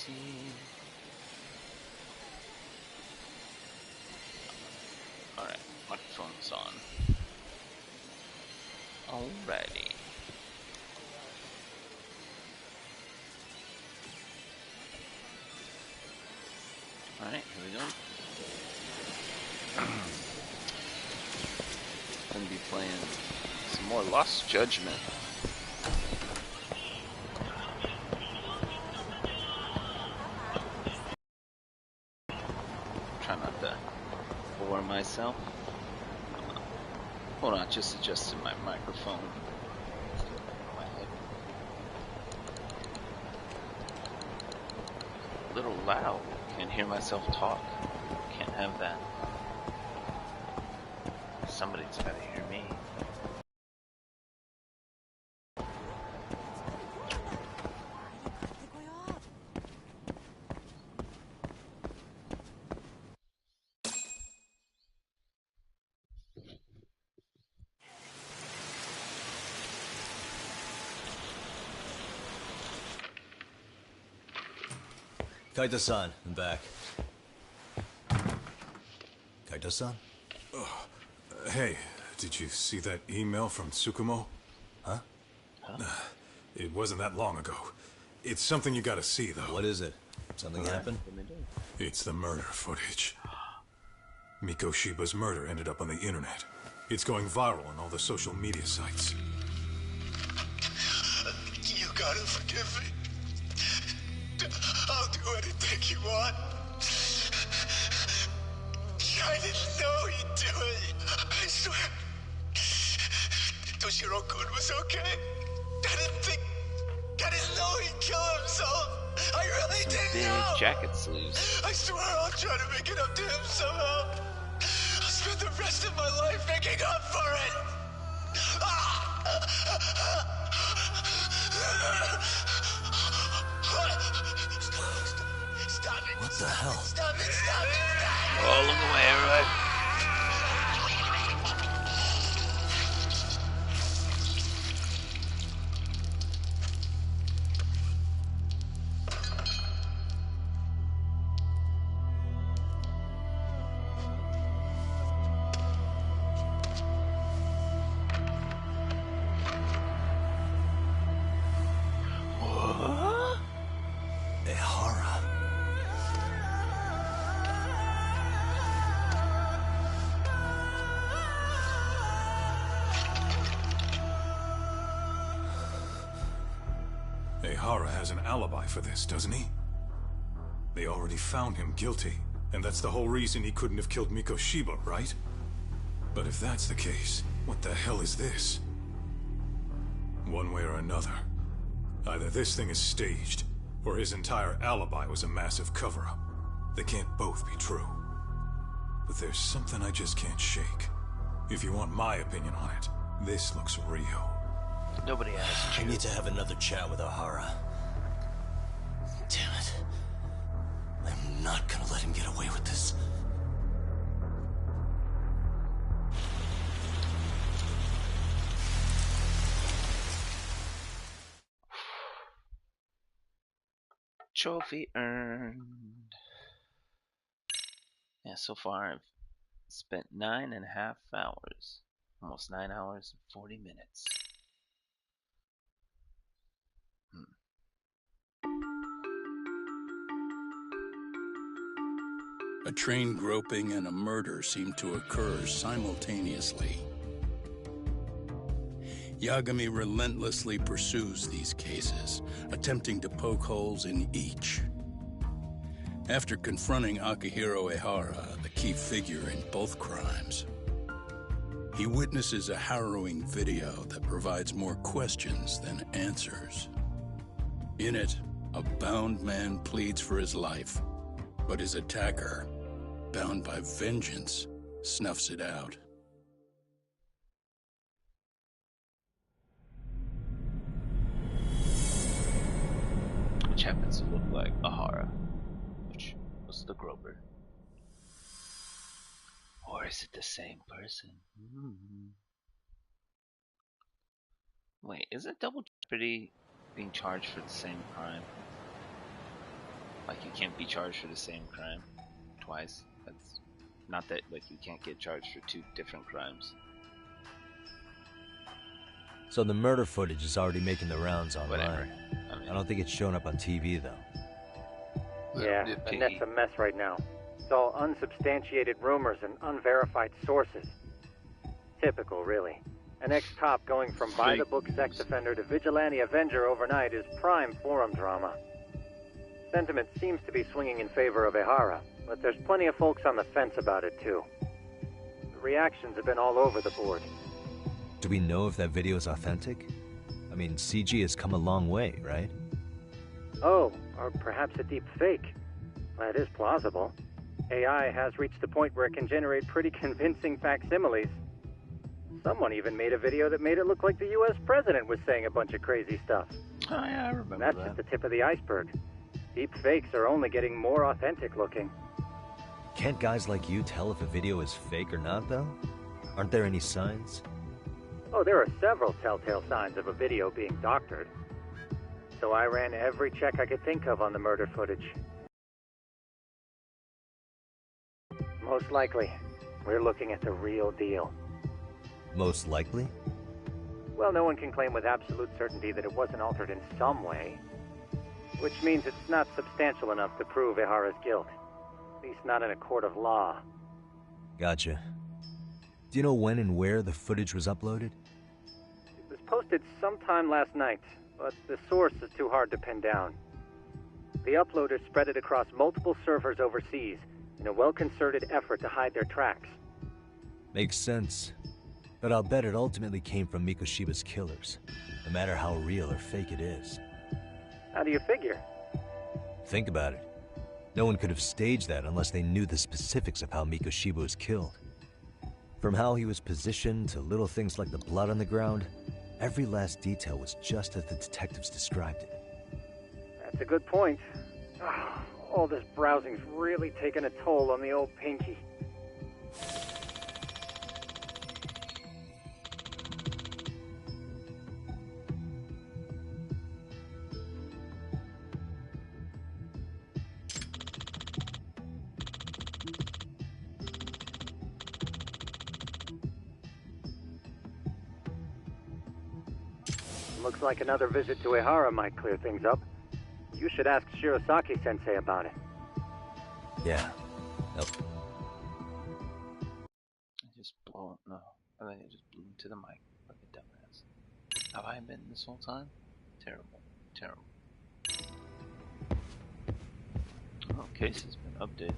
see. Alright, microphone's on. Alrighty. Alright, here we go. Gonna be playing some more Lost Judgment. Try not to bore myself. Hold on, just adjusted my microphone. My head. A little loud. Can't hear myself talk. Can't have that. Somebody's gotta hear me. Kaito-san, I'm back. Kaito-san? Hey, did you see that email from Tsukumo? Huh? It wasn't that long ago. It's something you gotta see, though. What is it? Something happened? It's the murder footage. Mikoshiba's murder ended up on the internet. It's going viral on all the social media sites. You gotta forgive me. I'll do anything you want. I didn't know he'd do it. I swear. Toshiro-kun was okay. I didn't know he'd kill himself. I really didn't know. Big jacket sleeves. I swear I'll try to make it up to him somehow. I'll spend the rest of my life making up for it. Stop it. What the hell? Stop it. Stop it. Oh, look away, everybody. Ihara has an alibi for this, doesn't he? They already found him guilty, and that's the whole reason he couldn't have killed Mikoshiba, right? But if that's the case, what the hell is this? One way or another, either this thing is staged, or his entire alibi was a massive cover-up. They can't both be true. But there's something I just can't shake. If you want my opinion on it, this looks real. Nobody asked you. I need to have another chat with Ihara. Damn it. I'm not gonna let him get away with this. Trophy earned. Yeah, so far I've spent 9.5 hours. Almost 9 hours and 40 minutes. A train groping and a murder seem to occur simultaneously. Yagami relentlessly pursues these cases, attempting to poke holes in each. After confronting Akihiro Ihara, the key figure in both crimes, he witnesses a harrowing video that provides more questions than answers. In it, a bound man pleads for his life, but his attacker, bound by vengeance, snuffs it out. Which happens to look like Ihara, which was the Groper. Or is it the same person? Wait, isn't Double Jeopardy being charged for the same crime? Like, you can't be charged for the same crime twice. That's not that, like, you can't get charged for 2 different crimes. So the murder footage is already making the rounds online. Whatever. I don't think it's showing up on TV, though. Yeah, the net's a mess right now. It's all unsubstantiated rumors and unverified sources. Typical, really. An ex-cop going from by-the-book sex offender to vigilante avenger overnight is prime forum drama. Sentiment seems to be swinging in favor of Ehara, but there's plenty of folks on the fence about it, too. The reactions have been all over the board. Do we know if that video is authentic? I mean, CG has come a long way, right? Oh, or perhaps a deep fake. That is plausible. AI has reached the point where it can generate pretty convincing facsimiles. Someone even made a video that made it look like the US president was saying a bunch of crazy stuff. Oh yeah, I remember That's that. just the tip of the iceberg. Deep fakes are only getting more authentic looking. Can't guys like you tell if a video is fake or not, though? Aren't there any signs? Oh, there are several telltale signs of a video being doctored. So I ran every check I could think of on the murder footage. Most likely, we're looking at the real deal. Most likely? Well, no one can claim with absolute certainty that it wasn't altered in some way. Which means it's not substantial enough to prove Ehara's guilt. At least not in a court of law. Gotcha. Do you know when and where the footage was uploaded? It was posted sometime last night, but the source is too hard to pin down. The uploaders spread it across multiple servers overseas in a well-concerted effort to hide their tracks. Makes sense. But I'll bet it ultimately came from Mikoshiba's killers, no matter how real or fake it is. How do you figure? Think about it. No one could have staged that unless they knew the specifics of how Mikoshiba was killed. From how he was positioned to little things like the blood on the ground, every last detail was just as the detectives described it. That's a good point. All this browsing's really taken a toll on the old pinky. Looks like another visit to Ehara might clear things up. You should ask Shirosaki-sensei about it. Yeah. Nope. I just blow. No, I think I just blew into the mic like a dumbass. Have I been this whole time? Terrible. Terrible. Oh, case has been updated.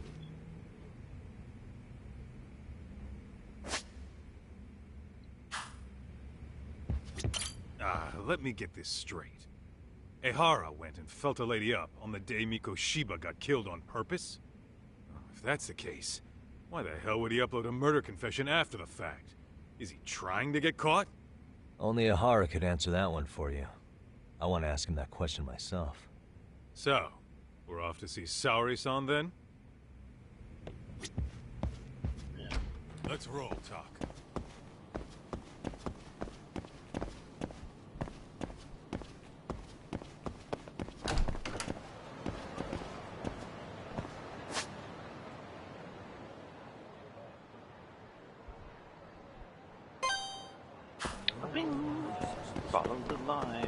Let me get this straight. Ehara went and felt a lady up on the day Mikoshiba got killed on purpose? If that's the case, why the hell would he upload a murder confession after the fact? Is he trying to get caught? Only Ehara could answer that one for you. I want to ask him that question myself. So, we're off to see Saori-san then? Let's roll, Talk. Follow the line.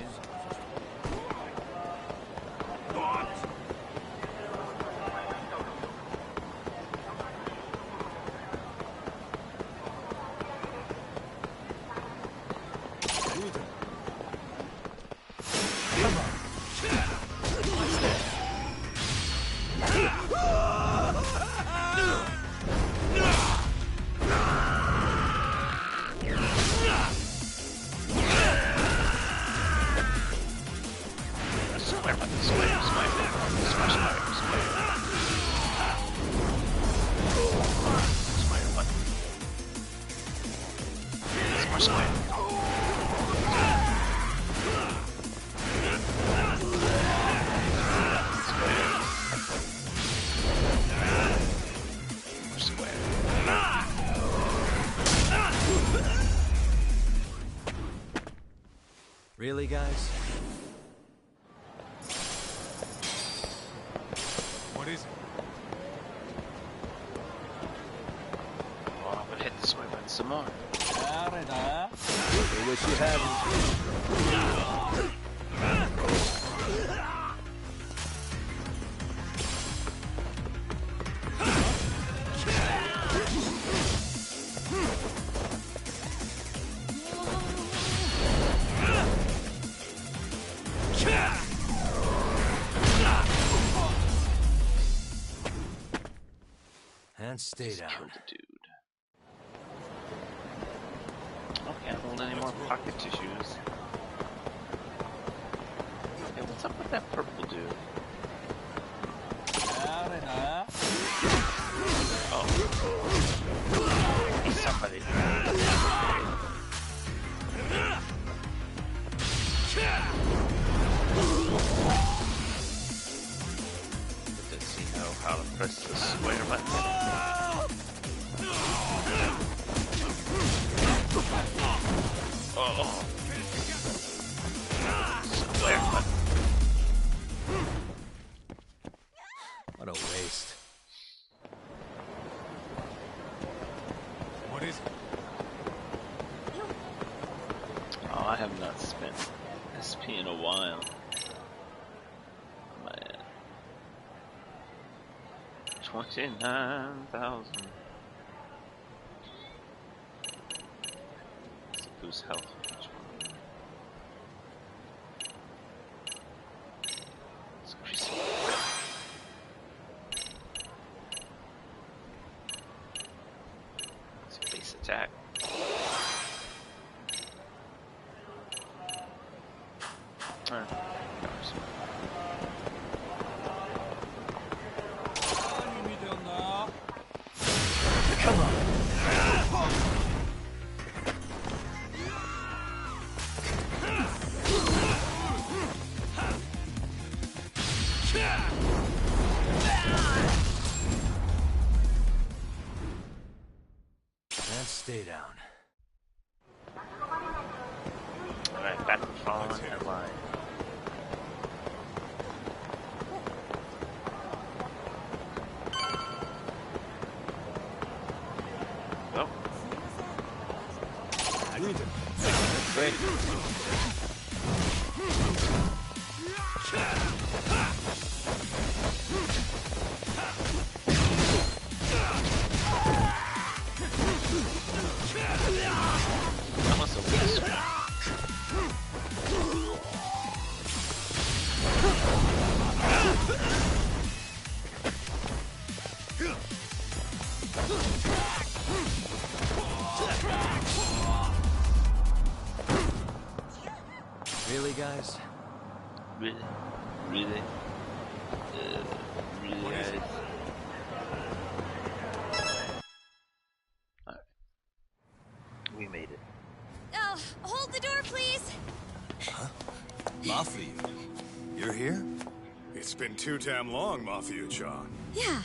Really, guys? some more. I wish you hadn't. And stay down. Kill the dude. Oh, can't hold any more pocket tissues. Hey, what's up with that purple dude? Oh. Somebody. Does he know how to press the square button? Oh. Square button. What a waste. What is it? Oh, I have not spent SP in a while. Man. 29,000. Let's boost health. Let's increase it. Let's base attack. Alright. Come on. And stay down. Alright, back to following that line. Oh. Great. That must have been sweet. Really, guys? Really? Really? Really, guys? Alright. We made it. Hold the door, please. Huh? Mafia, you're here? It's been too damn long, Mafia-chan. Yeah.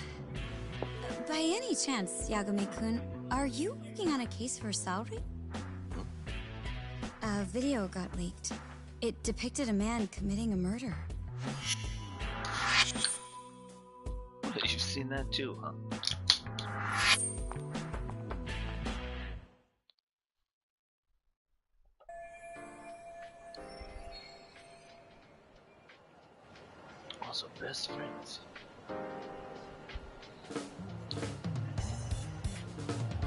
By any chance, Yagami-kun, are you working on a case for Saori? A video got leaked. It depicted a man committing a murder. You've seen that too, huh? Also best friends.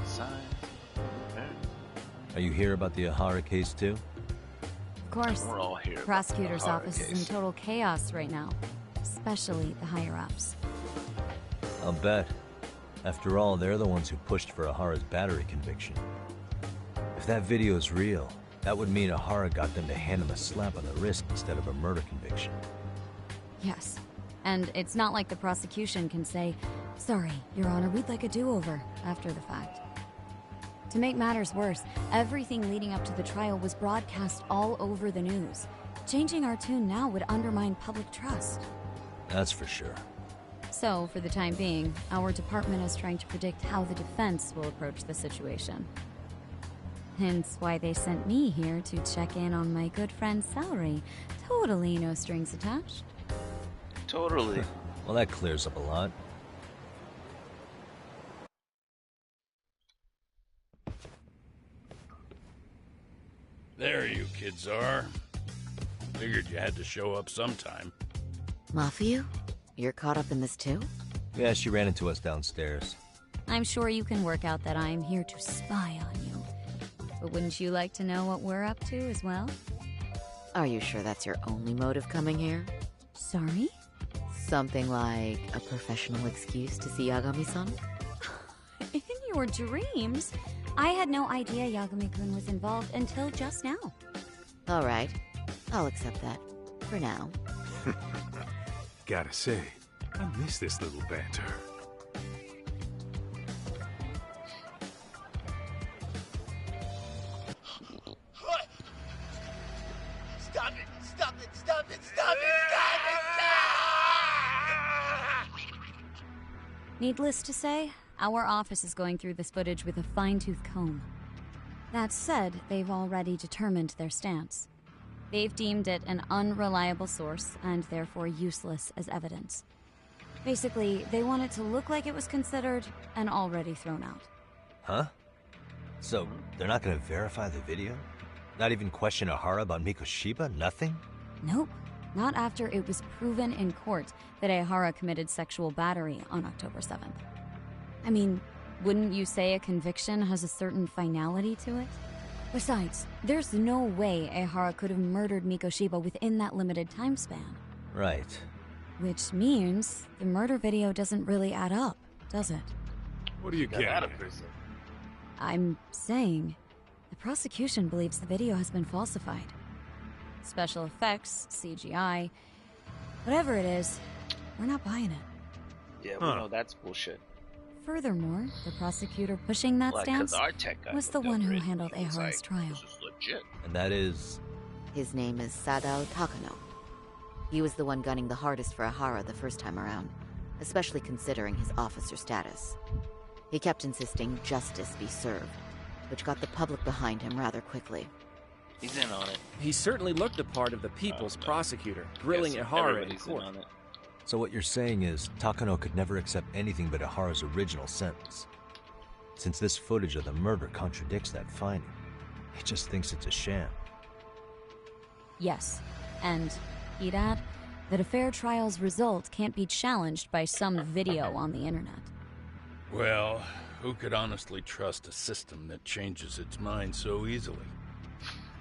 Signs. Are you here about the Ahara case too? Of course. We're all here. Prosecutor's office is in total chaos right now, especially the higher-ups. I'll bet. After all, they're the ones who pushed for Ahara's battery conviction. If that video is real, that would mean Ahara got them to hand him a slap on the wrist instead of a murder conviction. Yes. And it's not like the prosecution can say, "Sorry, Your Honor, we'd like a do-over," after the fact. To make matters worse, everything leading up to the trial was broadcast all over the news. Changing our tune now would undermine public trust. That's for sure. So, for the time being, our department is trying to predict how the defense will approach the situation. Hence why they sent me here to check in on my good friend Saori. Totally no strings attached. Totally. Well, that clears up a lot. kids are. Figured you had to show up sometime. Mafuyu? You're caught up in this too? Yeah, she ran into us downstairs. I'm sure you can work out that I'm here to spy on you. But wouldn't you like to know what we're up to as well? Are you sure that's your only motive coming here? Sorry? Something like a professional excuse to see Yagami-san? In your dreams? I had no idea Yagami-kun was involved until just now. Alright, I'll accept that. For now. Gotta say, I miss this little banter. What? Stop it! Stop it! Stop it! Stop it! Stop it! Needless to say, our office is going through this footage with a fine-tooth comb. That said, they've already determined their stance. They've deemed it an unreliable source and therefore useless as evidence. Basically, they want it to look like it was considered and already thrown out. Huh? So, they're not gonna verify the video? Not even question Ahara about Mikoshiba? Nothing? Nope. Not after it was proven in court that Ehara committed sexual battery on October 7th. I mean, wouldn't you say a conviction has a certain finality to it? Besides, there's no way Ehara could have murdered Mikoshiba within that limited time span. Right. Which means the murder video doesn't really add up, does it? What do you get? I'm saying the prosecution believes the video has been falsified. Special effects, CGI, whatever it is, we're not buying it. Yeah, we know that's bullshit. Furthermore, the prosecutor pushing that stance our tech guy was the one who handled Ehara's trial. This is legit. And that is... His name is Sadao Takano. He was the one gunning the hardest for Ehara the first time around, especially considering his officer status. He kept insisting justice be served, which got the public behind him rather quickly. He's in on it. He certainly looked the part of the people's prosecutor, grilling Ehara in court. In on it. So what you're saying is, Takano could never accept anything but Ahara's original sentence. Since this footage of the murder contradicts that finding, he just thinks it's a sham. Yes, and he'd add that a fair trial's result can't be challenged by some video on the internet. Well, who could honestly trust a system that changes its mind so easily?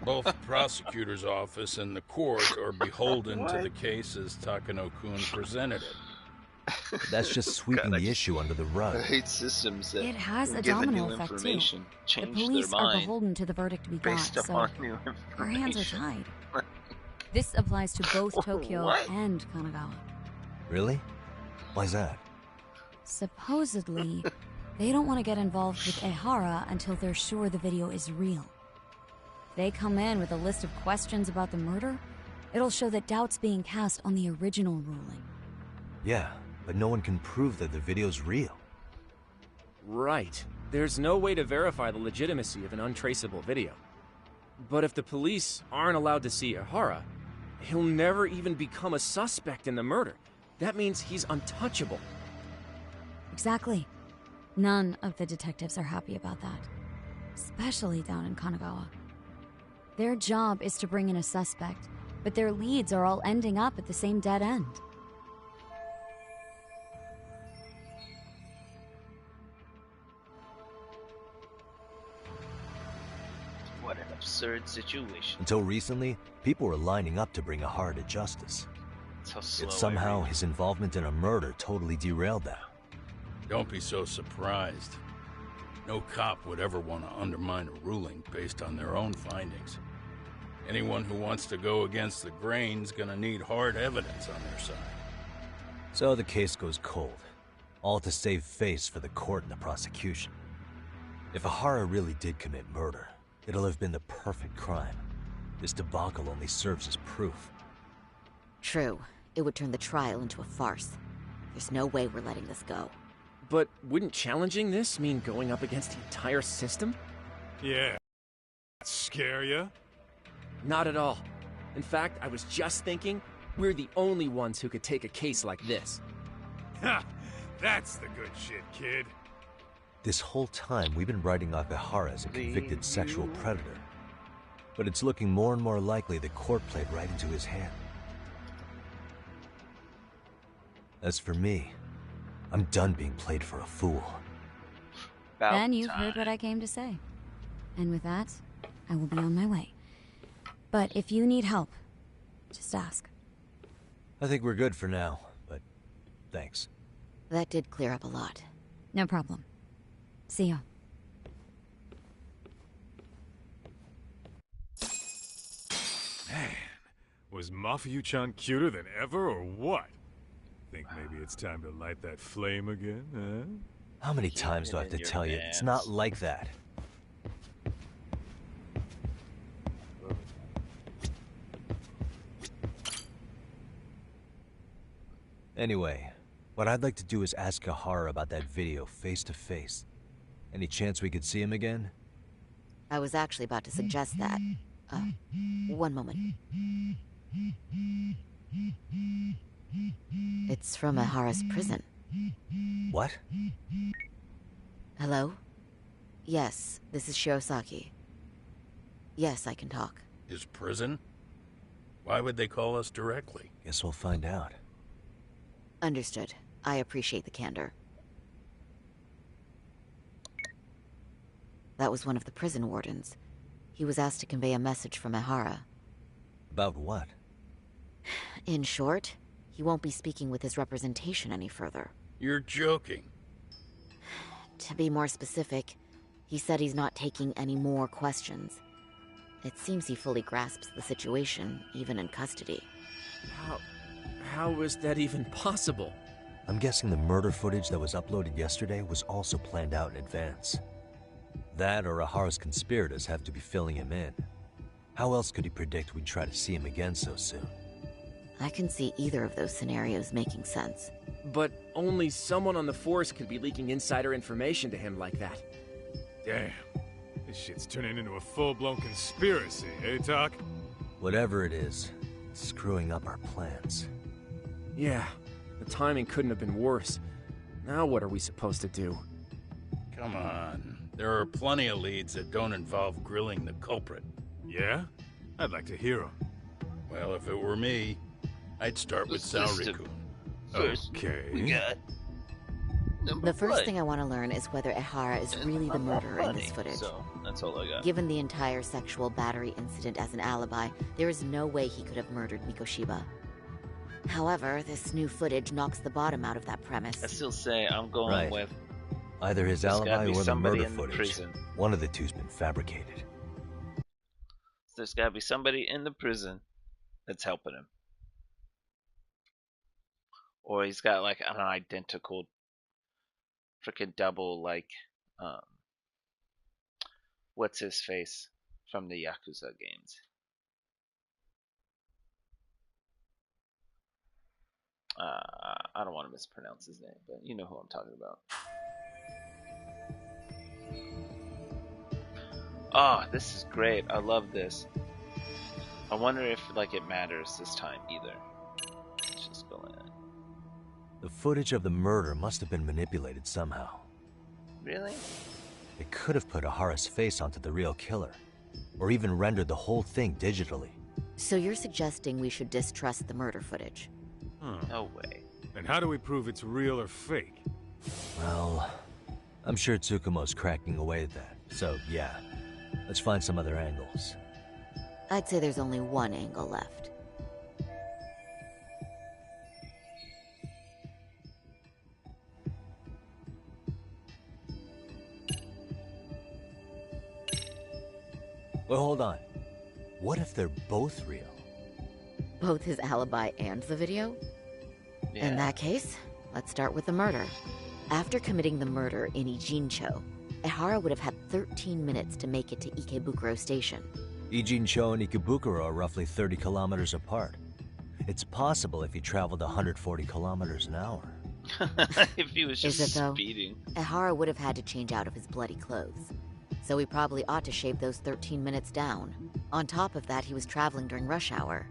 Both the prosecutor's office and the court are beholden to the case as Takano-kun presented it. That's just sweeping the issue under the rug. I hate systems that It has a given domino new effect too. information, The change police their are mind beholden to the verdict we got, based so upon new our hands are information. tied. This applies to both Tokyo What? and Kanagawa. Really? Why's that? Supposedly, they don't want to get involved with Ehara until they're sure the video is real. If they come in with a list of questions about the murder, it'll show that doubt's being cast on the original ruling. Yeah, but no one can prove that the video's real. Right. There's no way to verify the legitimacy of an untraceable video. But if the police aren't allowed to see Ehara, he'll never even become a suspect in the murder. That means he's untouchable. Exactly. None of the detectives are happy about that. Especially down in Kanagawa. Their job is to bring in a suspect, but their leads are all ending up at the same dead end. What an absurd situation. Until recently, people were lining up to bring Ahara to justice. That's how slow Yet somehow I read. his involvement in a murder totally derailed that. Don't be so surprised. No cop would ever want to undermine a ruling based on their own findings. Anyone who wants to go against the grain's gonna need hard evidence on their side. So the case goes cold, all to save face for the court and the prosecution. If Ahara really did commit murder, it'll have been the perfect crime. This debacle only serves as proof. True. It would turn the trial into a farce. There's no way we're letting this go. But wouldn't challenging this mean going up against the entire system? Yeah. Scare ya? Not at all. In fact, I was just thinking, we're the only ones who could take a case like this. Ha! That's the good shit, kid. This whole time, we've been writing off Ehara as a convicted sexual predator. but it's looking more and more likely the court played right into his hand. As for me, I'm done being played for a fool. Then you've heard what I came to say. And with that, I will be on my way. But if you need help, just ask. I think we're good for now, but thanks. That did clear up a lot. No problem. See ya. Man, was Mafuyu-chan cuter than ever or what? Think maybe it's time to light that flame again, huh? How many times do I have to tell you? It's not like that. Anyway, what I'd like to do is ask Ihara about that video face to face. Any chance we could see him again? I was actually about to suggest that. One moment. It's from Ihara's prison. What? Hello? Yes, this is Shirosaki. Yes, I can talk. His prison? Why would they call us directly? Guess we'll find out. Understood. I appreciate the candor. That was one of the prison wardens. He was asked to convey a message from Ihara. About what? In short, he won't be speaking with his representation any further. You're joking. To be more specific, he said he's not taking any more questions. It seems he fully grasps the situation, even in custody. How is that even possible? I'm guessing the murder footage that was uploaded yesterday was also planned out in advance. That or Ihara's conspirators have to be filling him in. How else could he predict we'd try to see him again so soon? I can see either of those scenarios making sense. But only someone on the force could be leaking insider information to him like that. Damn. This shit's turning into a full-blown conspiracy, eh, Tak? Whatever it is, it's screwing up our plans. Yeah, the timing couldn't have been worse. Now what are we supposed to do? Come on. There are plenty of leads that don't involve grilling the culprit. Yeah? I'd like to hear them. Well, if it were me, I'd start with Saoriku. Okay. We got the first thing I want to learn is whether Ihara is really the murderer in this footage. So, that's all I got. Given the entire sexual battery incident as an alibi, there is no way he could have murdered Mikoshiba. However, this new footage knocks the bottom out of that premise. I still say I'm going with either his alibi or the murder footage. Prison. One of the two's been fabricated. There's gotta be somebody in the prison that's helping him. Or he's got like an identical freaking double, like what's his face from the Yakuza games. I don't want to mispronounce his name, but you know who I'm talking about. Oh, this is great. I love this. I wonder if like it matters this time either. Let's just go in. The footage of the murder must have been manipulated somehow. Really? It could have put Ihara's face onto the real killer, or even rendered the whole thing digitally. So you're suggesting we should distrust the murder footage? No way. And how do we prove it's real or fake? Well, I'm sure Tsukumo's cracking away at that, so yeah. Let's find some other angles. I'd say there's only one angle left. Well, hold on. What if they're both real? Both his alibi and the video? Yeah. In that case, let's start with the murder. After committing the murder in Ijincho, Ihara would have had 13 minutes to make it to Ikebukuro Station. Ijincho and Ikebukuro are roughly 30 kilometers apart. It's possible if he traveled 140 kilometers an hour. If he was just speeding. Ihara would have had to change out of his bloody clothes. So he probably ought to shave those 13 minutes down. On top of that, he was traveling during rush hour.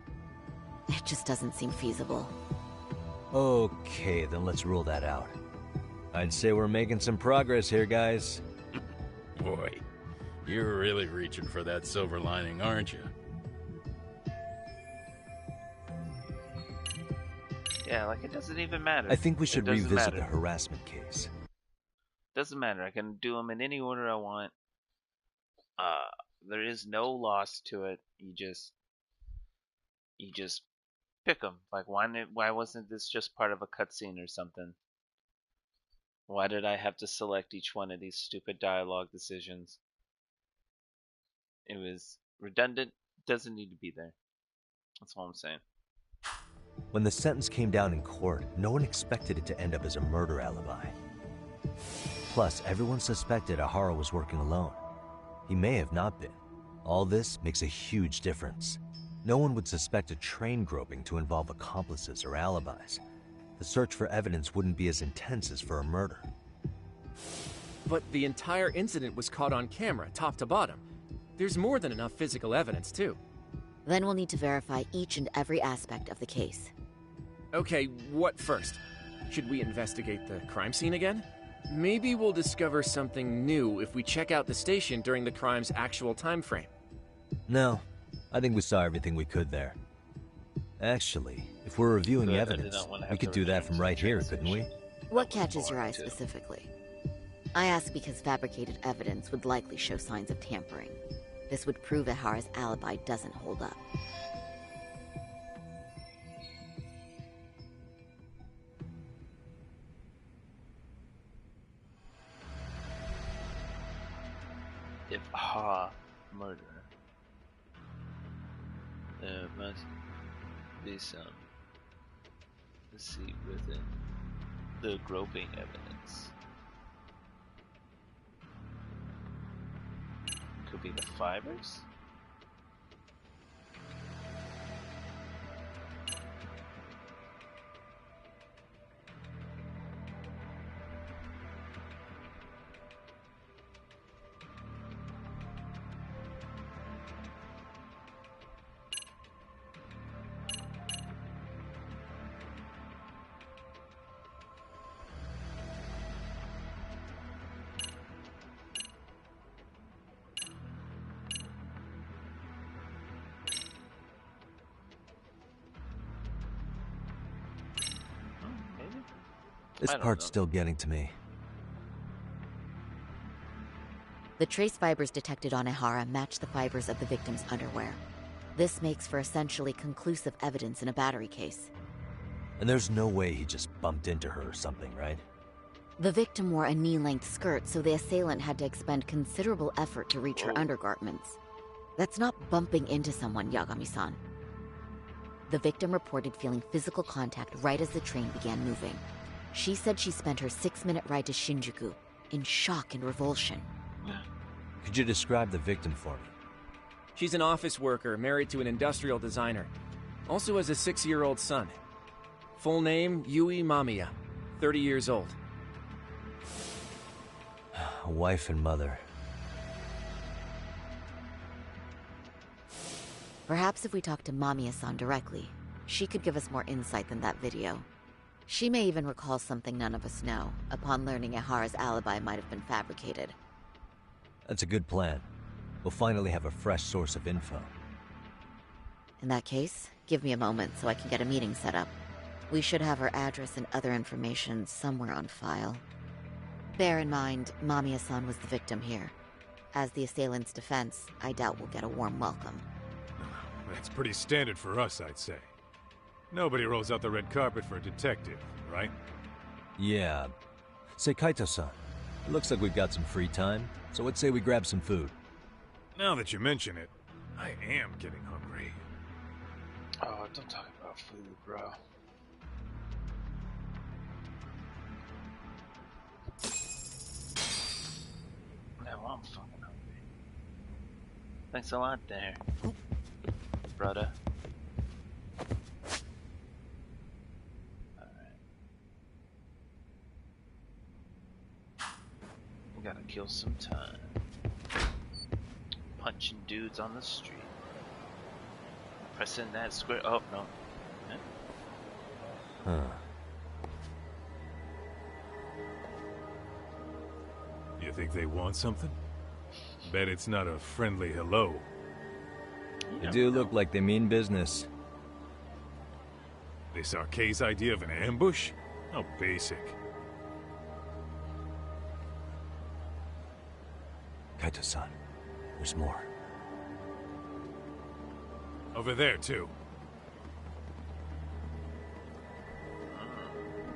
It just doesn't seem feasible. Okay, then let's rule that out. I'd say we're making some progress here, guys. Boy, You're really reaching for that silver lining, aren't you? Yeah, like, it doesn't even matter. I think we should revisit the harassment case. Doesn't matter. I can do them in any order I want. There is no loss to it. You just pick them. Like, why wasn't this just part of a cutscene or something? Why did I have to select each one of these stupid dialogue decisions? It was redundant. Doesn't need to be there. That's all I'm saying. When the sentence came down in court, no one expected it to end up as a murder alibi. Plus, everyone suspected Ihara was working alone. He may have not been. All this makes a huge difference. No one would suspect a train groping to involve accomplices or alibis. The search for evidence wouldn't be as intense as for a murder. But the entire incident was caught on camera, top to bottom. There's more than enough physical evidence, too. Then we'll need to verify each and every aspect of the case. Okay, what first? Should we investigate the crime scene again? Maybe we'll discover something new if we check out the station during the crime's actual time frame. No, I think we saw everything we could there. Actually, if we're reviewing evidence, we could do that from right here, couldn't we? What catches your eye specifically? I ask because fabricated evidence would likely show signs of tampering. This would prove Ihara's alibi doesn't hold up. If murder, there must be some deceit within the groping evidence. Could be the fibers? This part's still getting to me. The trace fibers detected on Ihara match the fibers of the victim's underwear. This makes for essentially conclusive evidence in a battery case. And there's no way he just bumped into her or something, right? The victim wore a knee-length skirt, so the assailant had to expend considerable effort to reach her undergarments. That's not bumping into someone, Yagami-san. The victim reported feeling physical contact right as the train began moving. She said she spent her 6-minute ride to Shinjuku in shock and revulsion. Could you describe the victim for me? She's an office worker, married to an industrial designer. Also has a 6-year-old son. Full name, Yui Mamiya, 30 years old. A wife and mother. Perhaps if we talk to Mamiya-san directly, she could give us more insight than that video. She may even recall something none of us know, upon learning Ihara's alibi might have been fabricated. That's a good plan. We'll finally have a fresh source of info. In that case, give me a moment so I can get a meeting set up. We should have her address and other information somewhere on file. Bear in mind, Mamiya-san was the victim here. As the assailant's defense, I doubt we'll get a warm welcome. That's pretty standard for us, I'd say. Nobody rolls out the red carpet for a detective, right? Yeah. Say, Kaito-san, it looks like we've got some free time, so let's say we grab some food. Now that you mention it, I am getting hungry. Oh, don't talk about food, bro. Now I'm fucking hungry. Thanks a lot there, brother. Gotta kill some time. Punching dudes on the street. Pressing that square. Oh, no. Huh. You think they want something? bet it's not a friendly hello. They do look like they mean business. This Arke's idea of an ambush? How basic. Kaito-san, there's more. Over there, too.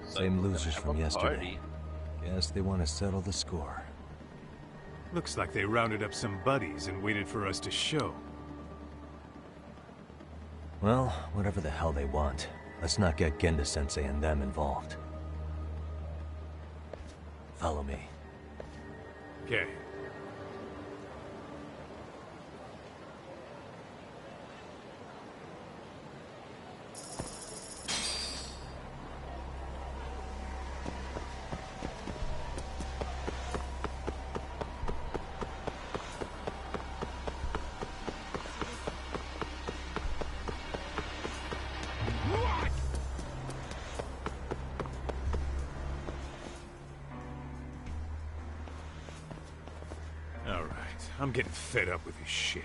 Same losers from yesterday. Guess they want to settle the score. Looks like they rounded up some buddies and waited for us to show. Well, whatever the hell they want, let's not get Genda-sensei and them involved. Follow me. Okay. I'm getting fed up with this shit.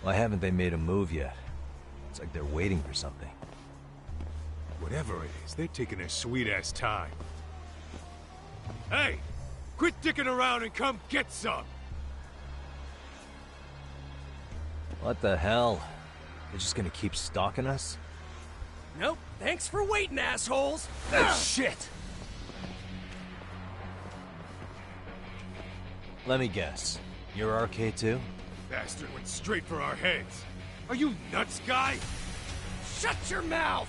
Why haven't they made a move yet? It's like they're waiting for something. Whatever it is, they're taking their sweet-ass time. Hey! Quit dicking around and come get some! What the hell? They're just gonna keep stalking us? Nope. Thanks for waiting, assholes! Shit! Let me guess. You're RK too? Bastard went straight for our heads. Are you nuts, guy? Shut your mouth!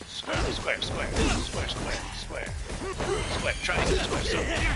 Square, triangle, square,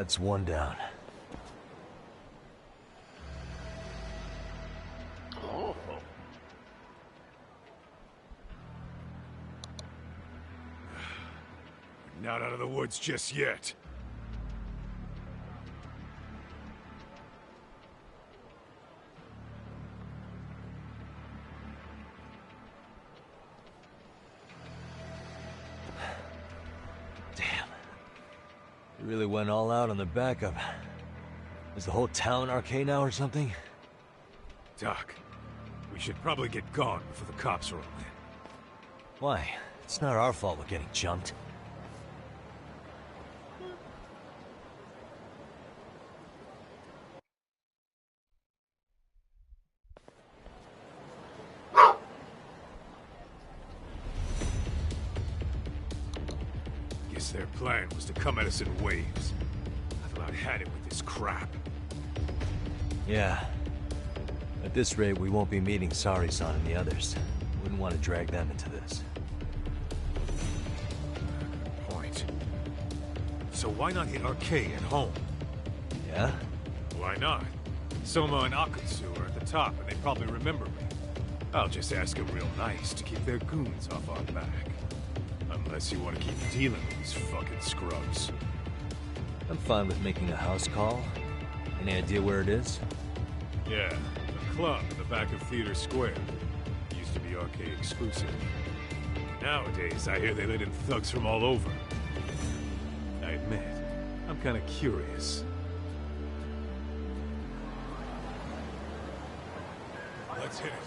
That's one down. Oh. Not out of the woods just yet. You really went all out on the backup. Is the whole town RK now or something? Doc, we should probably get gone before the cops roll in. Why? It's not our fault we're getting jumped. Their plan was to come at us in waves. I've about had it with this crap. Yeah. At this rate, we won't be meeting Sari-san and the others. Wouldn't want to drag them into this. Good point. So why not hit RK at home? Yeah? Why not? Soma and Akutsu are at the top, and they probably remember me. I'll just ask them real nice to keep their goons off our back. Unless you want to keep dealing with these fucking scrubs. I'm fine with making a house call. Any idea where it is? Yeah, a club in the back of Theater Square. Used to be RK exclusive. Nowadays, I hear they let in thugs from all over. I admit, I'm kind of curious. Let's hit it.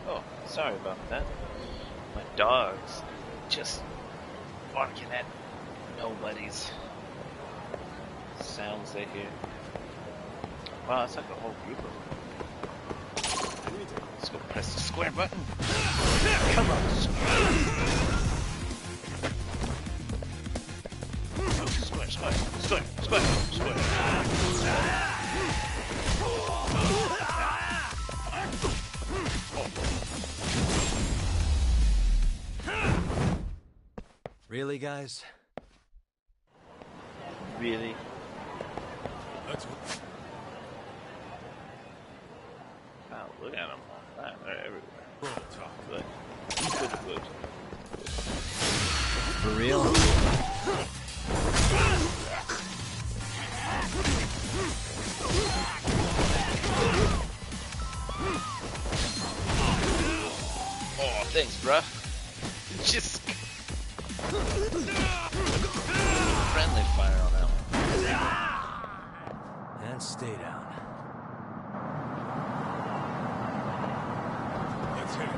Oh, sorry about that. My dog's just barking at nobody's sounds they hear. Wow, it's like a whole group of them. Let's go press the square button. Come on, square. Square, square, square, square, square. Really, guys? Really? Wow, look at them. They're everywhere. Good. Good, good. For real? Oh, thanks, bruh. Just friendly fire on that one. And stay down. Let's hit it.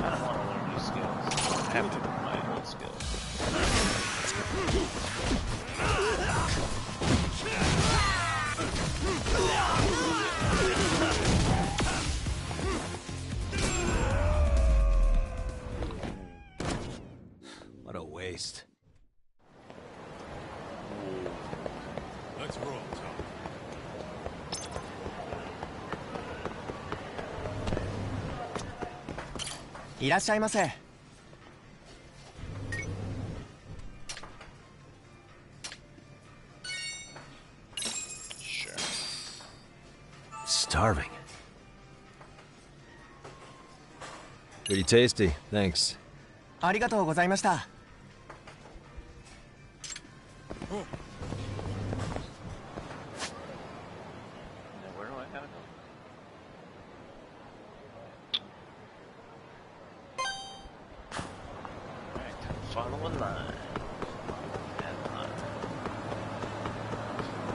I don't want to learn new skills. I have to learn my old skills. What a waste. Let's roll, Tom. Sure. Starving. Pretty tasty, thanks. ありがとうございました。 Now, where do I gotta go? Alright, follow a line. That line.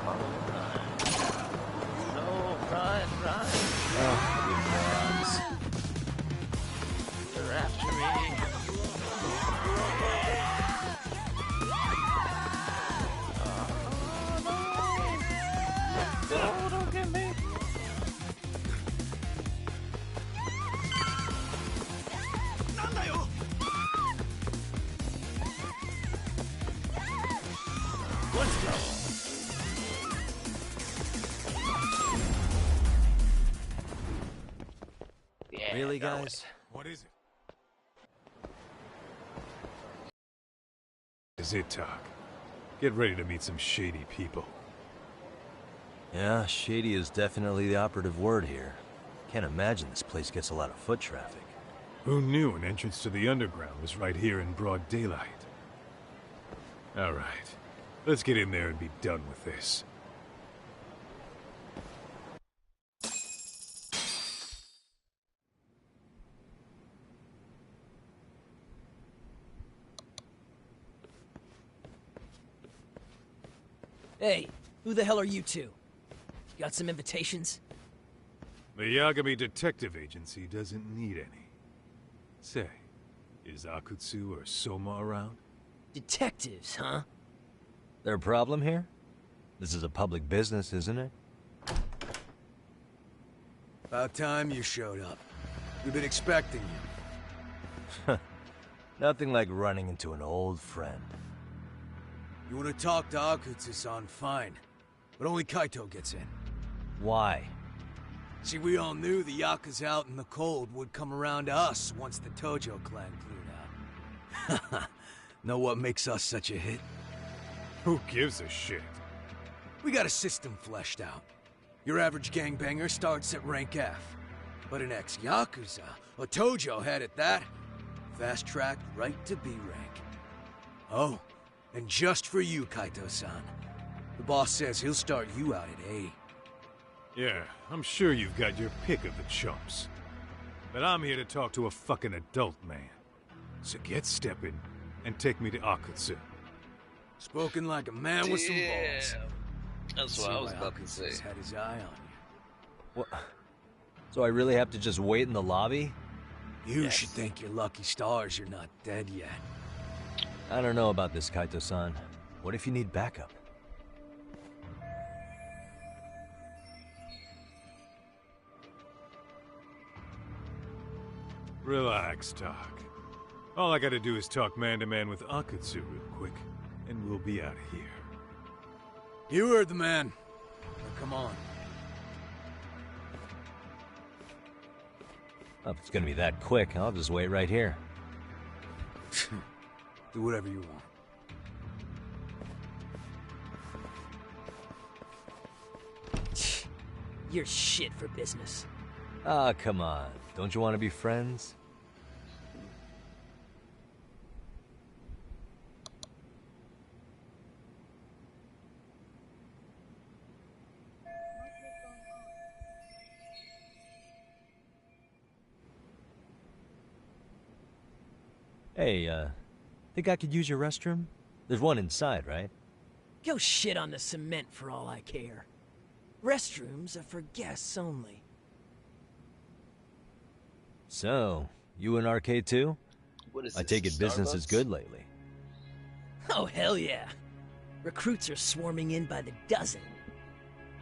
Follow a line. No, run, run! Oh, you morons. They're after me. No, don't get me. Let's go. Yeah, Really, that way. guys? What is it? Is it, Talk? Get ready to meet some shady people. Yeah, shady is definitely the operative word here. Can't imagine this place gets a lot of foot traffic. Who knew an entrance to the underground was right here in broad daylight? Alright, let's get in there and be done with this. Hey, who the hell are you two? Got some invitations? The Yagami Detective Agency doesn't need any. Say, is Akutsu or Soma around? Detectives, huh? There a problem here? This is a public business, isn't it? About time you showed up. We've been expecting you. Nothing like running into an old friend. You want to talk to Akutsu-san, fine. But only Kaito gets in. Why? See, we all knew the Yakuza out in the cold would come around to us once the Tojo clan cleared out. Know what makes us such a hit? Who gives a shit? We got a system fleshed out. Your average gangbanger starts at rank F. But an ex-Yakuza, a Tojo head at that, fast-tracked right to B rank. Oh, and just for you, Kaito-san. The boss says he'll start you out at A. Yeah, I'm sure you've got your pick of the chumps. But I'm here to talk to a fucking adult man. So get stepping and take me to Akutsu. Spoken like a man with some balls. That's what I was about to say. Had his eye on you. What? So I really have to just wait in the lobby? You should thank your lucky stars you're not dead yet. I don't know about this, Kaito-san. What if you need backup? Relax, Doc. All I gotta do is talk man-to-man with Akutsu real quick, and we'll be out of here. You heard the man. Now come on. Well, if it's gonna be that quick, I'll just wait right here. Do whatever you want. You're shit for business. Ah, come on. Don't you want to be friends? Hey, think I could use your restroom? There's one inside, right? Go shit on the cement for all I care. Restrooms are for guests only. So, you in arcade too? What is I this, take it business is Starbucks? good lately. Oh, hell yeah. Recruits are swarming in by the dozen.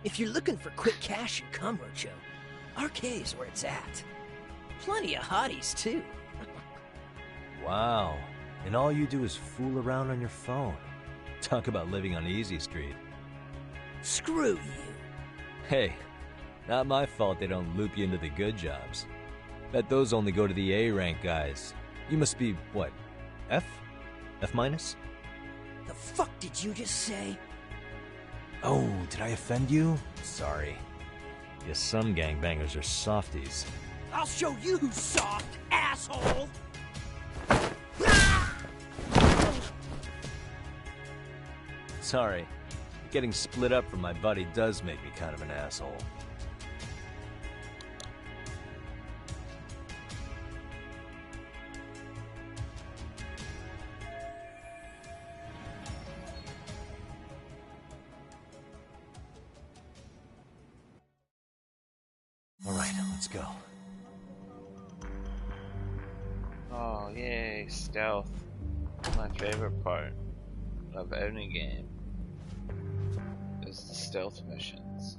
If you're looking for quick cash in Kamurocho, arcade's where it's at. Plenty of hotties, too. Wow. And all you do is fool around on your phone. Talk about living on Easy Street. Screw you. Hey, not my fault they don't loop you into the good jobs. Bet those only go to the A-rank guys. You must be, what, F? F minus? The fuck did you just say? Oh, did I offend you? Sorry. Guess some gangbangers are softies. I'll show you who's soft, asshole! Sorry. Getting split up from my buddy does make me kind of an asshole. All right, let's go. Oh, yay, stealth. My favorite part of any game is the stealth missions.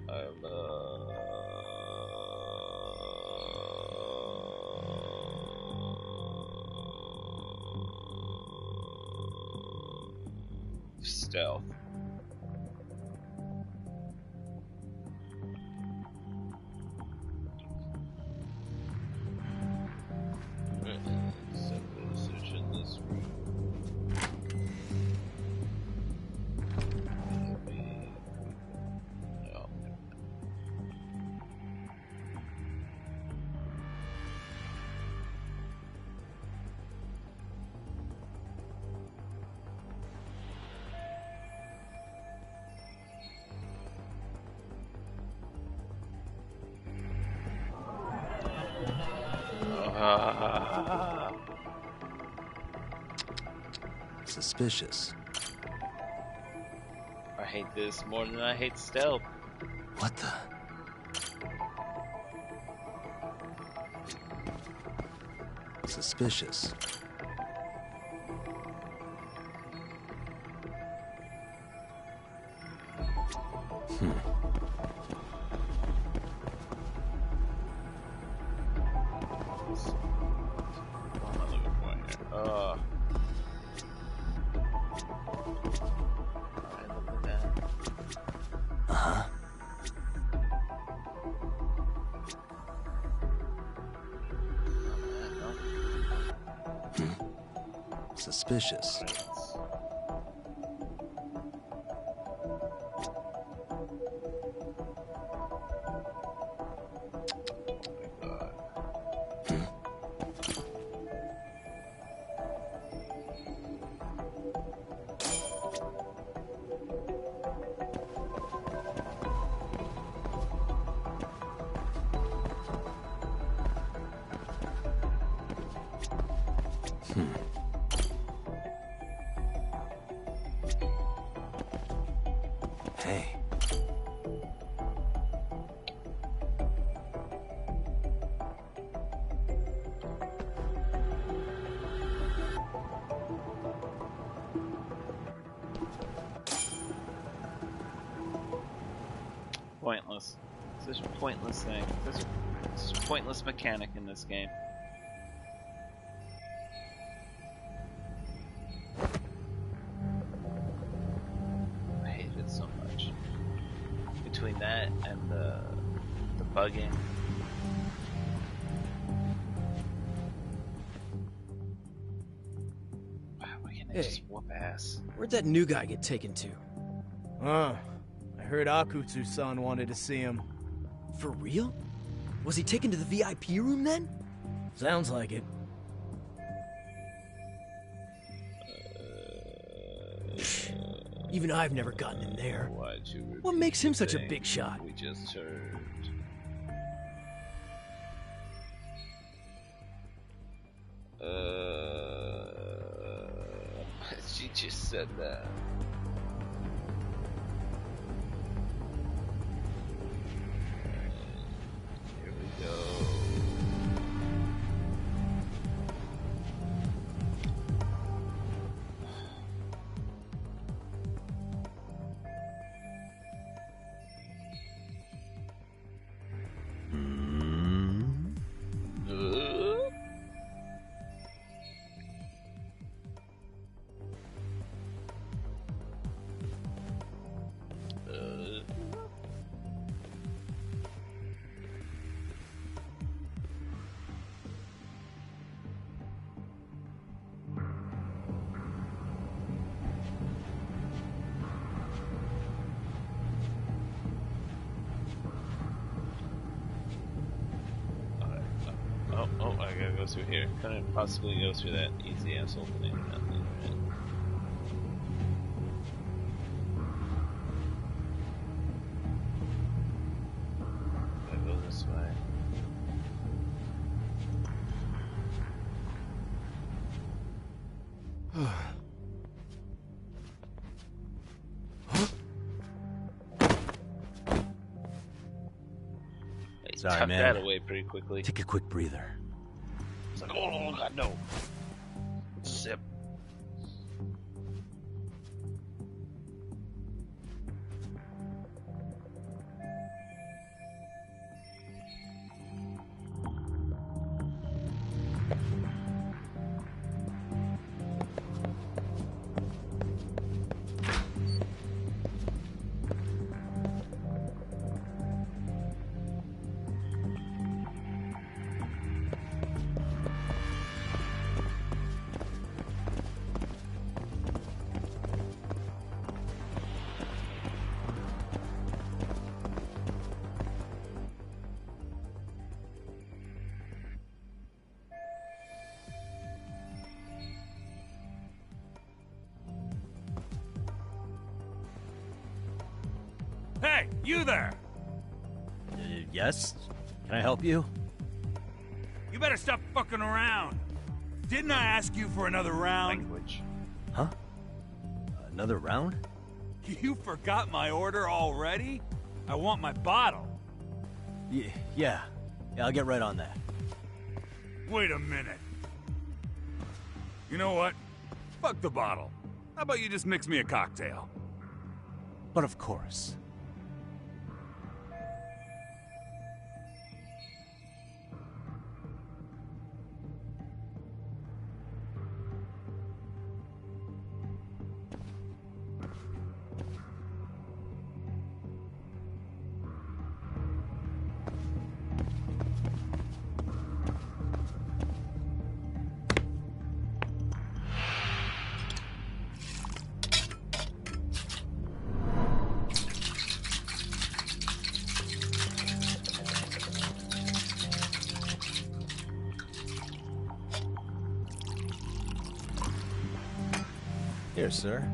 I love stealth. Searching this room. No. Suspicious. I hate this more than I hate stealth. What the? Suspicious. suspicious. Hey. Pointless. Such a pointless thing. Such a pointless mechanic in this game. I hate it so much. Between that and the bugging. Wow, we can just whoop ass. Where'd that new guy get taken to? I heard Akutsu-san wanted to see him. For real? Was he taken to the VIP room then? Sounds like it. Even I've never gotten in there. What makes him such a big shot? We just heard. She just said that. Here we go. Oh, I gotta go through here. Couldn't possibly go through that easy ass opening. Nothing, right? Gotta go this way. Sorry, Tuck man. that away pretty quickly. Take a quick breather. It's like, oh god, no. Zip. Hey, you there! Yes? Can I help you? You better stop fucking around. Didn't I ask you for another round? Language. Huh? Another round? You forgot my order already? I want my bottle. Yeah, I'll get right on that. Wait a minute. You know what? Fuck the bottle. How about you just mix me a cocktail? But of course. Here, sir.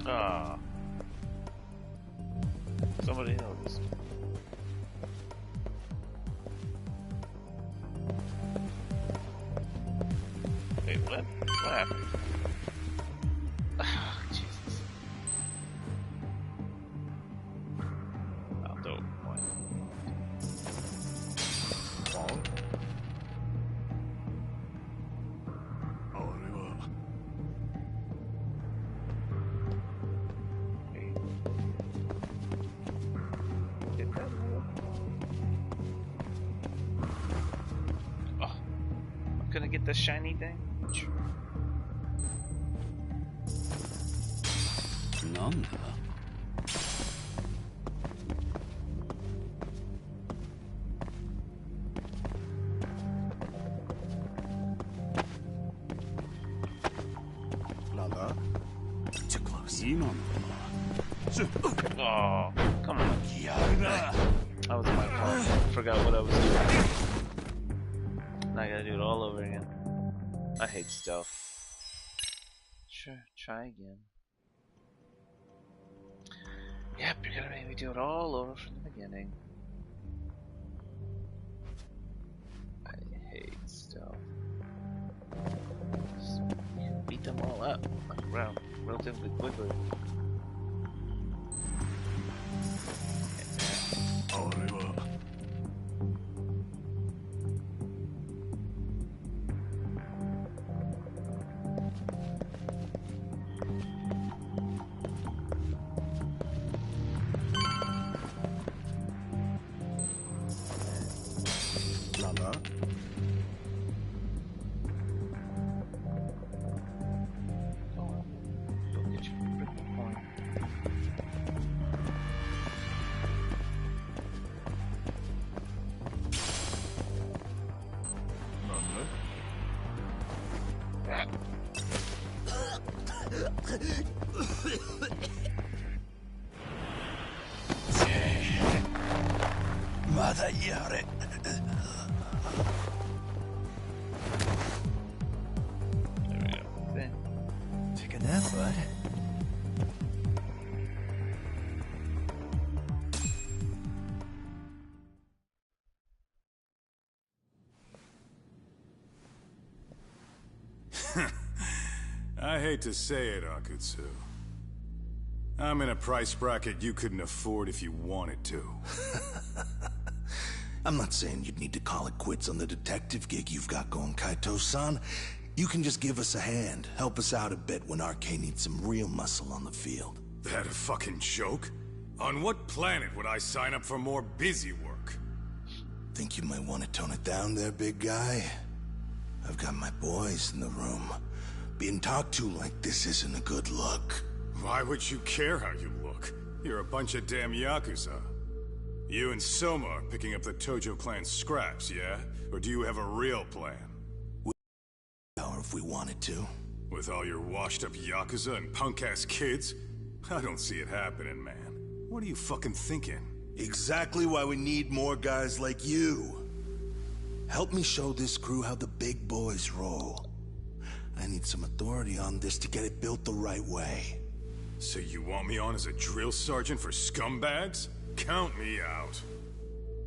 Ah. Somebody else. Wait, what? What happened? Oh, Jesus. I'll do it. What? Wrong. Gonna get the shiny thing? Nanda? Nanda? Too close. Oh, come on. That was my fault. I forgot what I was doing. Now I gotta do it all over again. I hate stealth. Sure, try again. Yep, you're gonna make me do it all over from the beginning. I hate stealth. Just, you can beat them all up like relatively quickly. Take a nap, bud. I hate to say it, Akutsu. I'm in a price bracket you couldn't afford if you wanted to. I'm not saying you'd need to call it quits on the detective gig you've got going, Kaito-san. You can just give us a hand, help us out a bit when RK needs some real muscle on the field. That a fucking joke? On what planet would I sign up for more busy work? Think you might want to tone it down there, big guy? I've got my boys in the room. Being talked to like this isn't a good look. Why would you care how you look? You're a bunch of damn Yakuza. You and Soma are picking up the Tojo clan's scraps, yeah? Or do you have a real plan? Or if we wanted to. With all your washed-up Yakuza and punk-ass kids? I don't see it happening, man. What are you fucking thinking? Exactly why we need more guys like you. Help me show this crew how the big boys roll. I need some authority on this to get it built the right way. So you want me on as a drill sergeant for scumbags? Count me out.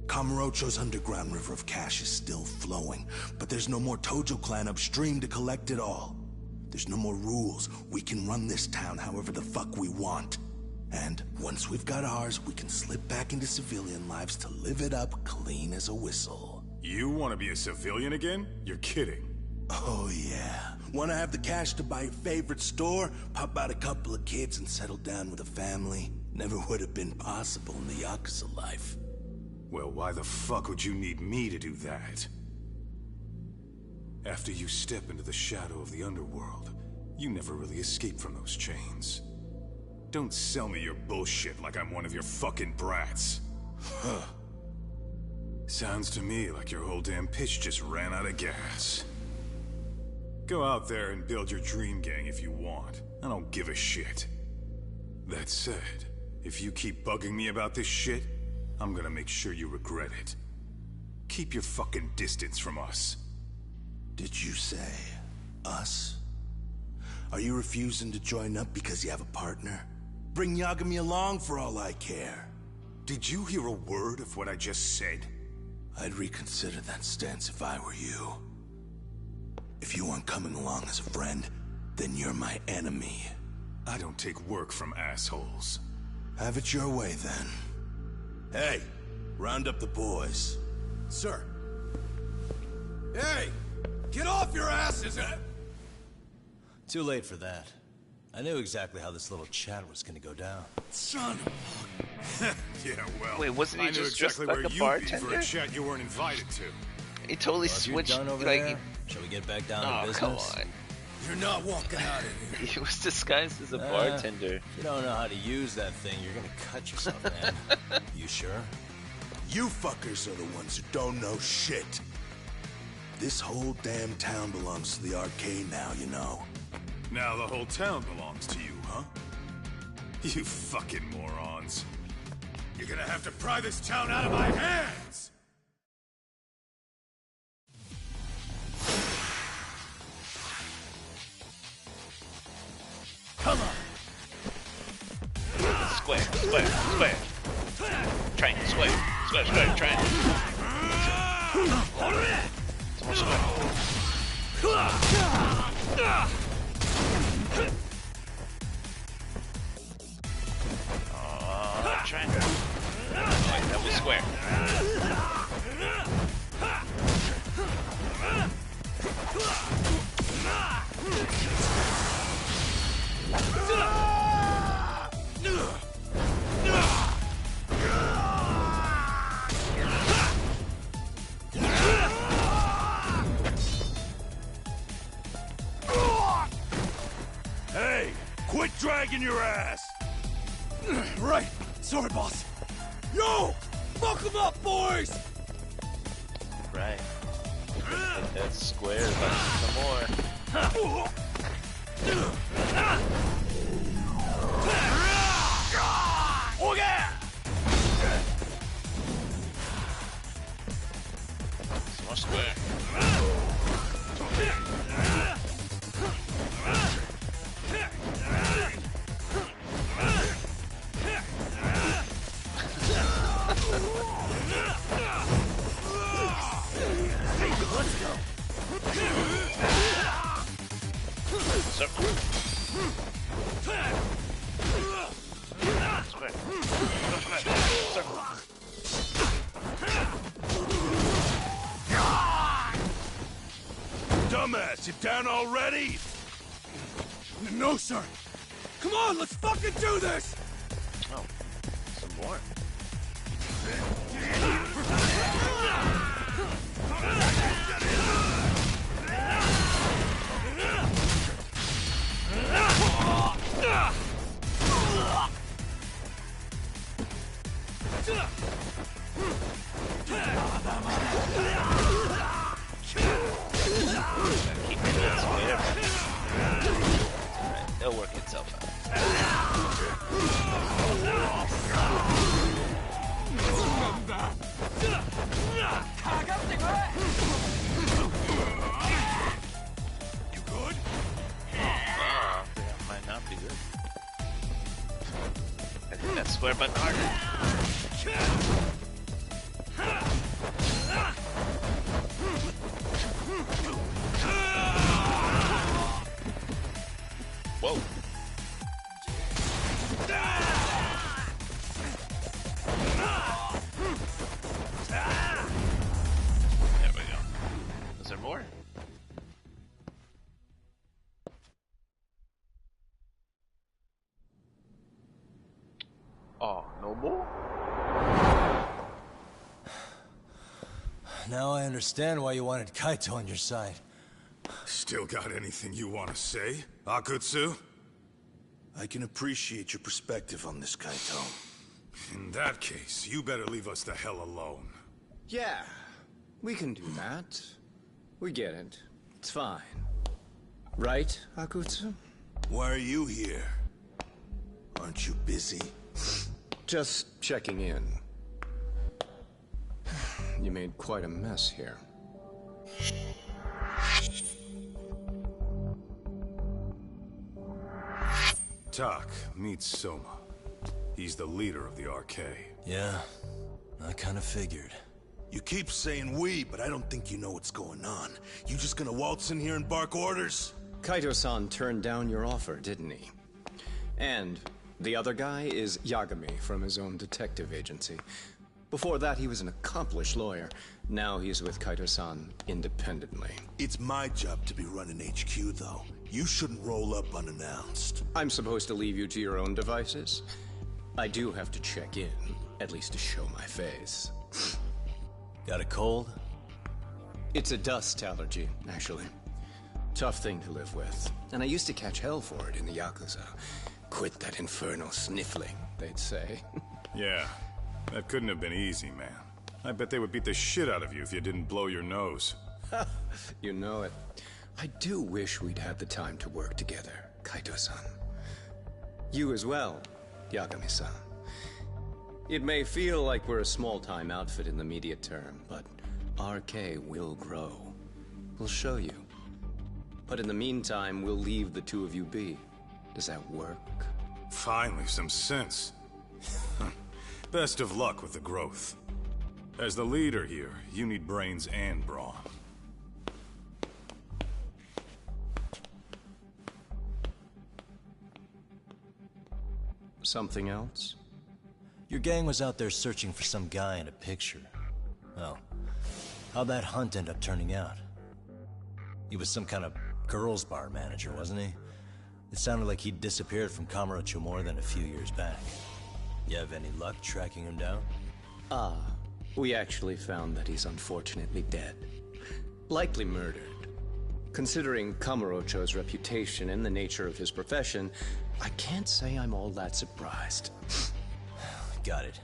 Kamurocho's underground river of cash is still flowing, but there's no more Tojo clan upstream to collect it all. The There's no more rules. We can run this town however the fuck we want. And once we've got ours, we can slip back into civilian lives to live it up clean as a whistle. You want to be a civilian again? You're kidding. Oh yeah. Want to have the cash to buy your favorite store, pop out a couple of kids and settle down with a family? Never would have been possible in the Yakuza life. Well, why the fuck would you need me to do that? After you step into the shadow of the underworld, you never really escape from those chains. Don't sell me your bullshit like I'm one of your fucking brats. Huh. Sounds to me like your whole damn pitch just ran out of gas. Go out there and build your dream gang if you want. I don't give a shit. That said, if you keep bugging me about this shit, I'm gonna make sure you regret it. Keep your fucking distance from us. Did you say us? Are you refusing to join up because you have a partner? Bring Yagami along for all I care. Did you hear a word of what I just said? I'd reconsider that stance if I were you. If you aren't coming along as a friend, then you're my enemy. I don't take work from assholes. Have it your way, then. Hey, round up the boys. Sir. Hey! Get off your asses! Too late for that. I knew exactly how this little chat was gonna go down. Son of Yeah, well... Wait, wasn't he I knew just exactly like where a you'd bartender? be for a chat you weren't invited to. He totally Well, if you're switched, done over like... there, shall we get back down to Oh, business? come on. You're not walking out of here. He was disguised as a bartender. If you don't know how to use that thing, you're gonna cut yourself, man. You sure? You fuckers are the ones who don't know shit. This whole damn town belongs to the arcade now, you know. Now the whole town belongs to you, huh? You fucking morons. You're gonna have to pry this town out of my hands! Come on! Square, square, square. Triangle, square, square, square, triangle. Some more square. Triangle. Oh, wait, that was square. Hey, quit dragging your ass! Right. Sorry, boss. Yo! Fuck them up, boys! Right. Hit that square like some more. Oh yeah! Some more square. Let's go. Circle. Square. Circle. Dumbass, you down already? No, sir. Come on, let's fucking do this! Oh, some more. Keep hitting that square. Alright, it'll work itself out. You good? I think I might not be good. I think that square button harder. No more? Now I understand why you wanted Kaito on your side. Still got anything you want to say, Akutsu? I can appreciate your perspective on this, Kaito. In that case, you better leave us the hell alone. Yeah, we can do that. We get it. It's fine. Right, Akutsu? Why are you here? Aren't you busy? Just checking in. You made quite a mess here. Tak, meet Soma. He's the leader of the RK. Yeah, I kind of figured. You keep saying we, but I don't think you know what's going on. You just gonna waltz in here and bark orders? Kaito-san turned down your offer, didn't he? And the other guy is Yagami from his own detective agency. Before that, he was an accomplished lawyer. Now he's with Kaito-san independently. It's my job to be running HQ, though. You shouldn't roll up unannounced. I'm supposed to leave you to your own devices? I do have to check in, at least to show my face. Got a cold? It's a dust allergy, actually. Tough thing to live with. And I used to catch hell for it in the Yakuza. Quit that infernal sniffling, they'd say. Yeah, that couldn't have been easy, man. I bet they would beat the shit out of you if you didn't blow your nose. You know it. I do wish we'd had the time to work together, Kaito-san. You as well, Yagami-san. It may feel like we're a small-time outfit in the immediate term, but RK will grow. We'll show you. But in the meantime, we'll leave the two of you be. Does that work? Finally, some sense. Best of luck with the growth. As the leader here, you need brains and brawn. Something else? Your gang was out there searching for some guy in a picture. Well, how'd that hunt end up turning out? He was some kind of girls' bar manager, wasn't he? It sounded like he'd disappeared from Kamurocho more than a few years back. You have any luck tracking him down? We actually found that he's unfortunately dead. Likely murdered. Considering Kamurocho's reputation and the nature of his profession, I can't say I'm all that surprised. Got it.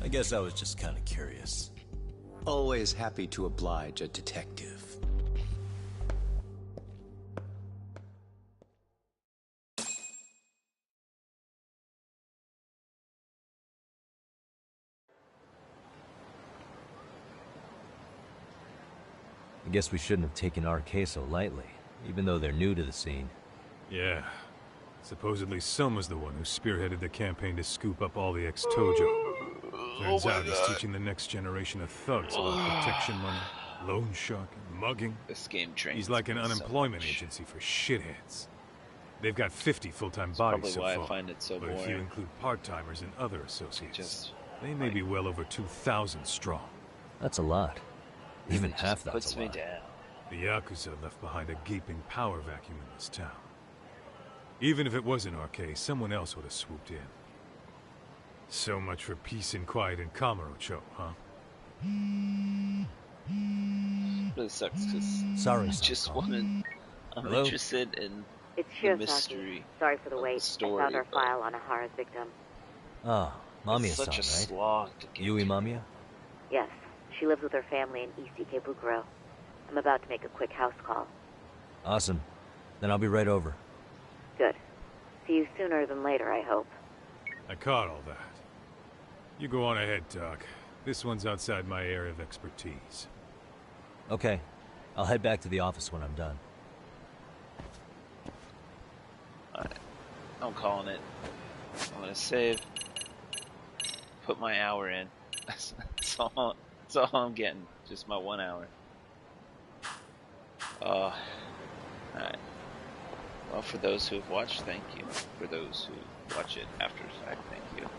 I guess I was just kind of curious. Always happy to oblige a detective. I guess we shouldn't have taken RK so lightly, even though they're new to the scene. Yeah. Supposedly Soma's the one who spearheaded the campaign to scoop up all the ex-Tojo. Turns out he's teaching the next generation of thugs about protection money, loan sharking, mugging. This game trains. He's like an unemployment agency for shitheads. They've got 50 full-time bodies so far. Probably why I find it so boring. boring. If you include part-timers and other associates, they may be well over 2,000 strong. That's a lot. Even half that's puts a lot. me down. The Yakuza left behind a gaping power vacuum in this town. Even if it wasn't RK, someone else would have swooped in. So much for peace and quiet in Kamurocho, huh? Really sucks because Sorry, I just wanted. I'm Hello? interested in It's the Shiozaki. mystery. Sorry for the wait. story, I found our but- file on Ahara's victim. Ah, Mamiya-san, It's such a right? slog to get Yui to. Mamiya? Yes, she lives with her family in East Ikebukuro. I'm about to make a quick house call. Awesome. Then I'll be right over. Good. See you sooner than later, I hope. I caught all that. You go on ahead, Doc. This one's outside my area of expertise. Okay. I'll head back to the office when I'm done. Alright. I'm calling it. I'm gonna save. Put my hour in. That's all I'm getting. Just my 1 hour. Alright. Well, for those who have watched, thank you. For those who watch it after the fact, thank you.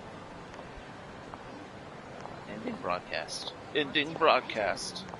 Ending broadcast. Ending broadcast.